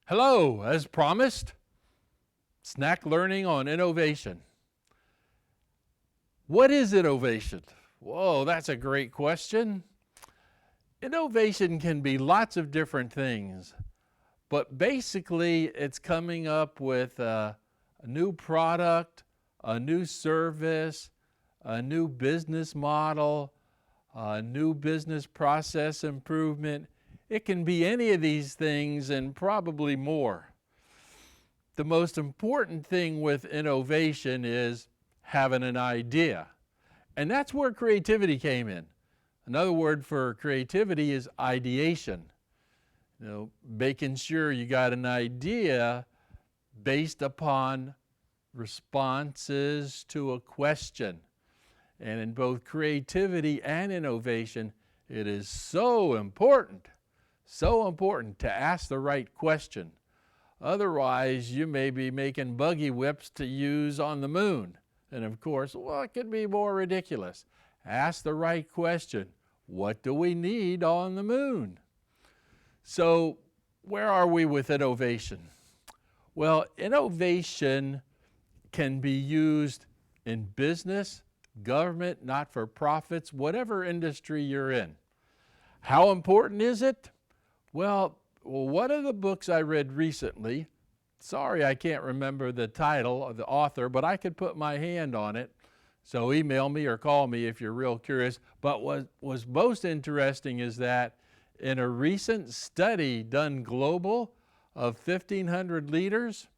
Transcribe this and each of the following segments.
Hello, as promised, snack learning on innovation. What is innovation? Whoa, that's a great question. Innovation can be lots of different things, but basically it's coming up with a new product, a new service, a new business model, a new business process improvement. It can be any of these things and probably more. The most important thing with innovation is having an idea. And that's where creativity came in. Another word for creativity is ideation. Making sure you got an idea based upon responses to a question. And in both creativity and innovation, it is so important to ask the right question. Otherwise, you may be making buggy whips to use on the moon. And of course, it could be more ridiculous. Ask the right question. What do we need on the moon? So, where are we with innovation? Well, innovation can be used in business, government, not-for-profits, whatever industry you're in. How important is it? Well, one of the books I read recently, sorry I can't remember the title of the author, but I could put my hand on it. So email me or call me if you're real curious. But what was most interesting is that in a recent study done global of 1,500 leaders,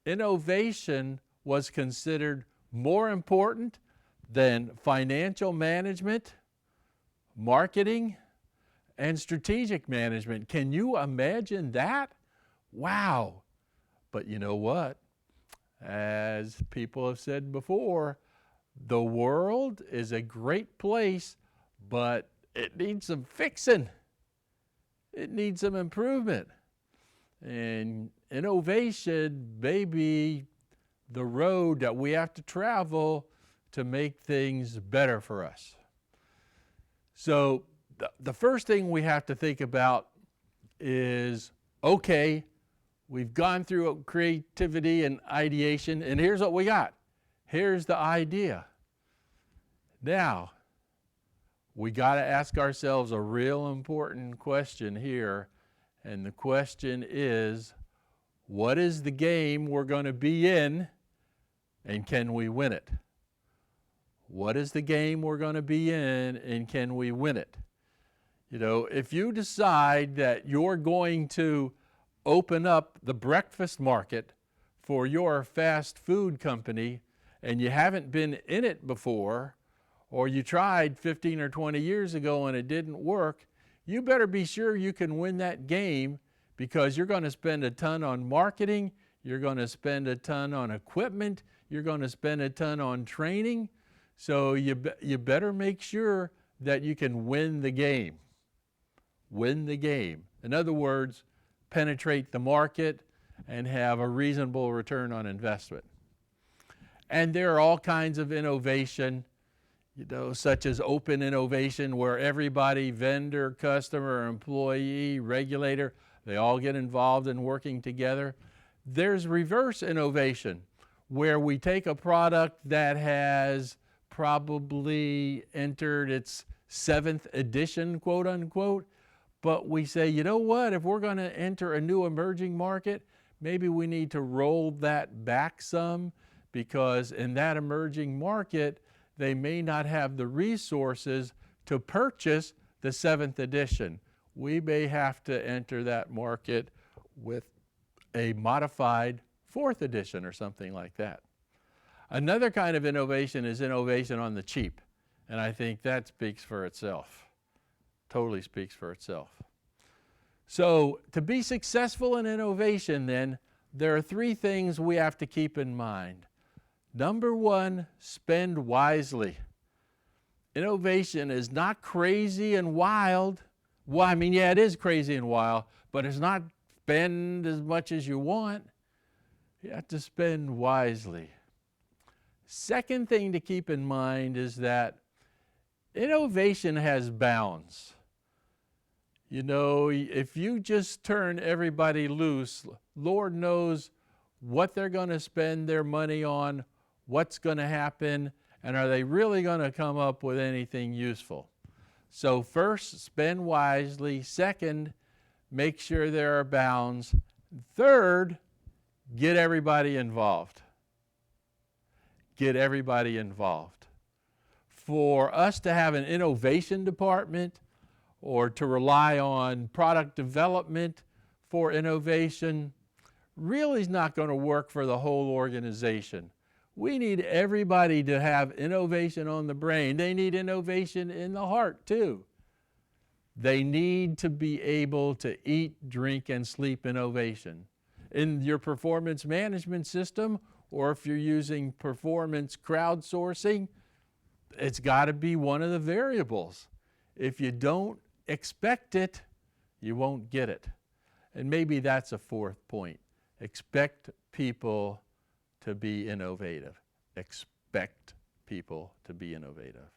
innovation was considered more important than financial management, marketing, and strategic management. Can you imagine that? Wow. But you know what? As people have said before, the world is a great place, but it needs some fixing. It needs some improvement. And innovation may be the road that we have to travel to make things better for us. So the first thing we have to think about is, okay, we've gone through creativity and ideation, and here's what we got. Here's the idea. Now, we got to ask ourselves a real important question here, and the question is, what is the game we're going to be in, and can we win it? What is the game we're going to be in, and can we win it? If you decide that you're going to open up the breakfast market for your fast food company and you haven't been in it before, or you tried 15 or 20 years ago and it didn't work, you better be sure you can win that game, because you're going to spend a ton on marketing, you're going to spend a ton on equipment, you're going to spend a ton on training. So you better make sure that you can win the game. Win the game. In other words, penetrate the market and have a reasonable return on investment. And there are all kinds of innovation, such as open innovation, where everybody, vendor, customer, employee, regulator, they all get involved in working together. There's reverse innovation, where we take a product that has probably entered its 7th edition, quote unquote, but we say, you know what, if we're going to enter a new emerging market, maybe we need to roll that back some, because in that emerging market, they may not have the resources to purchase the 7th edition. We may have to enter that market with a modified 4th edition or something like that. Another kind of innovation is innovation on the cheap, and I think that speaks for itself. Totally speaks for itself. So to be successful in innovation, then, there are 3 things we have to keep in mind. Number 1, spend wisely. Innovation is not crazy and wild. Well, it is crazy and wild, but it's not spend as much as you want. You have to spend wisely. Second thing to keep in mind is that innovation has bounds. You know, if you just turn everybody loose, Lord knows what they're going to spend their money on, what's going to happen, and are they really going to come up with anything useful? So first, spend wisely. Second, make sure there are bounds. Third, get everybody involved. Get everybody involved. For us to have an innovation department or to rely on product development for innovation really is not going to work for the whole organization. We need everybody to have innovation on the brain. They need innovation in the heart too. They need to be able to eat, drink, and sleep innovation. In your performance management system, or if you're using performance crowdsourcing, it's got to be one of the variables. If you don't expect it, you won't get it. And maybe that's a fourth point. Expect people to be innovative. Expect people to be innovative.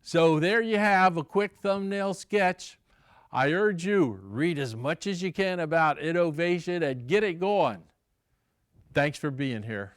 So there you have a quick thumbnail sketch. I urge you, read as much as you can about innovation and get it going. Thanks for being here.